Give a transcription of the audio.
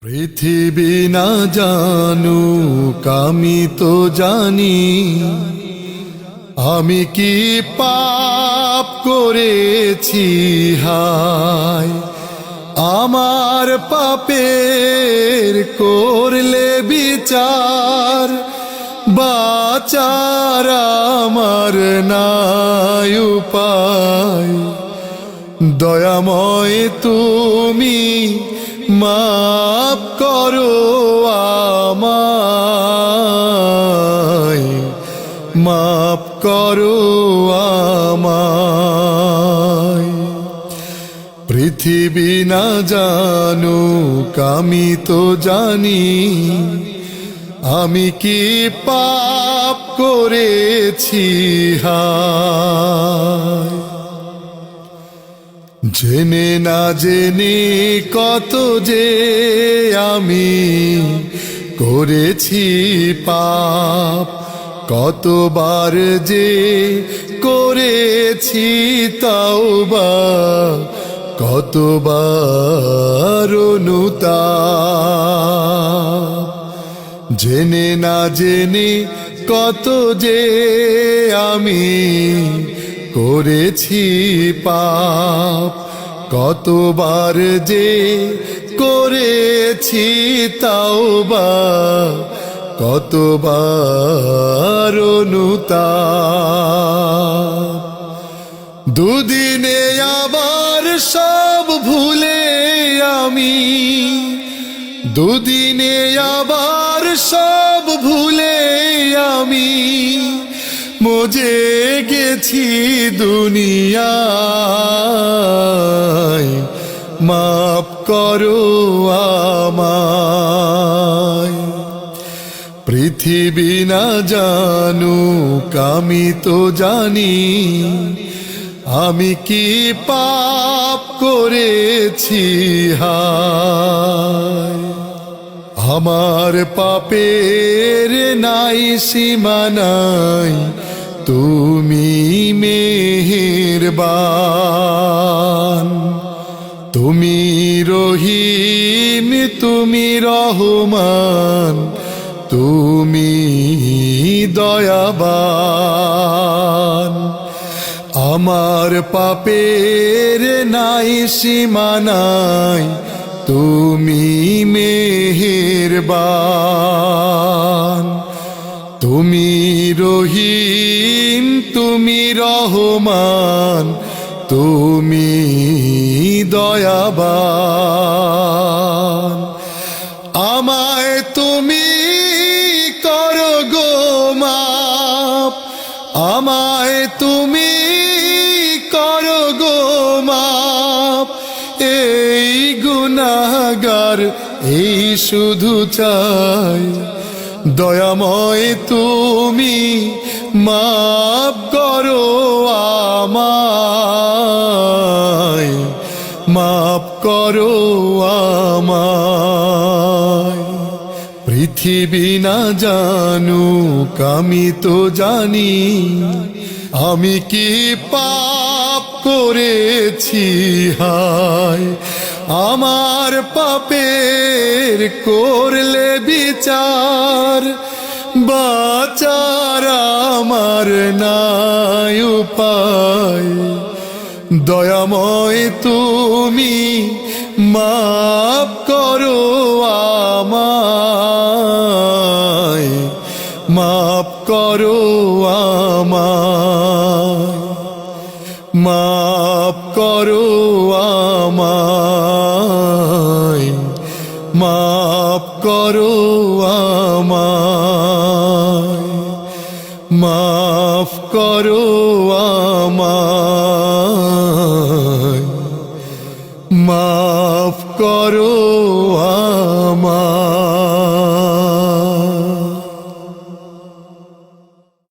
পৃথিবী না জানুক আমি তো জানি, আমি কি পাপ করেছি হায়। আমার পাপের করলে বিচার, বাঁচার আমার নাই উপায়। দয়াময় তুমি মাফ করো আমায়, মাফ করো আমায়। পৃথিবী না জানুক আমি তো জানি, আমি কি পাপ করেছি হায়। জেনে না জেনে কত যে আমি করেছি পাপ, কতবার যে করেছি তাওবা, কতবার অনুতাপ। জেনে না জেনে কত যে আমি করেছি পাপ, কতবার যে করেছি তাওবা, কতবার অনুতাপ। দুদিনে আবার সব ভুলে আমি, দুদিনে আবার সব ভুলে আমি মজে গেছি দুনিয়ায়। মাফ করো আমায়। পৃথিবী না জানুক আমি তো জানি, আমি কি পাপ করেছি হায়। আমার পাপের নাই সীমা নাই, তুমি মেহেরবান। তুমি রহিম, তুমি রহমান, তুমি দয়াবান। আমার পাপের নাই সীমা নাই, তুমি মেহেরবান। তুমি রহিম, তুমি রহমান, তুমি দয়াবান। আমায় তুমি করো গো মাপ, আমায় তুমি করো গো মাপ। এই গুনাহগার এই শুধু চাই, দয়াময় তুমি মাফ করো আমায়, মাফ করো আমায়। পৃথিবী না জানুক আমি তো জানি, আমি কি পাপ করেছি হায়। আমার পাপের করলে বিচার, বাঁচার আমার নাই উপায়। দয়াময় তুমি মাফ করো আমায়, মাফ করো আমায়, মাফ করো আমায়, মাফ করো আমায়, মাফ করো আমায়, মাফ করো আমায়।